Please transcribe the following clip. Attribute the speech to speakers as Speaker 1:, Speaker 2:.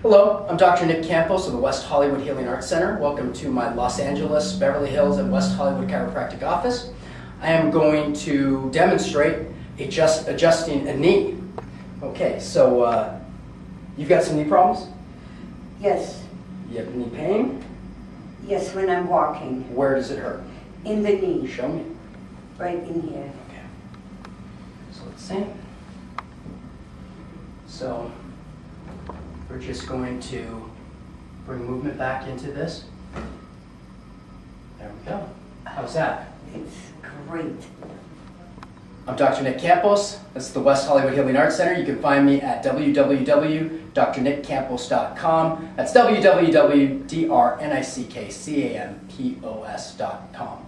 Speaker 1: Hello, I'm Dr. Nick Campos of the West Hollywood Healing Arts Center. Welcome to my Los Angeles, Beverly Hills, and West Hollywood chiropractic office. I am going to demonstrate adjusting a knee. Okay, so you've got some knee problems?
Speaker 2: Yes.
Speaker 1: You have knee pain?
Speaker 2: Yes, when I'm walking.
Speaker 1: Where does it hurt?
Speaker 2: In the knee.
Speaker 1: Show me.
Speaker 2: Right in here.
Speaker 1: Okay. So let's see. So we're just going to bring movement back into this. There we go. How's that?
Speaker 2: It's great.
Speaker 1: I'm Dr. Nick Campos. This is the West Hollywood Healing Arts Center. You can find me at www.drnickcampos.com. That's www.drnickcampos.com.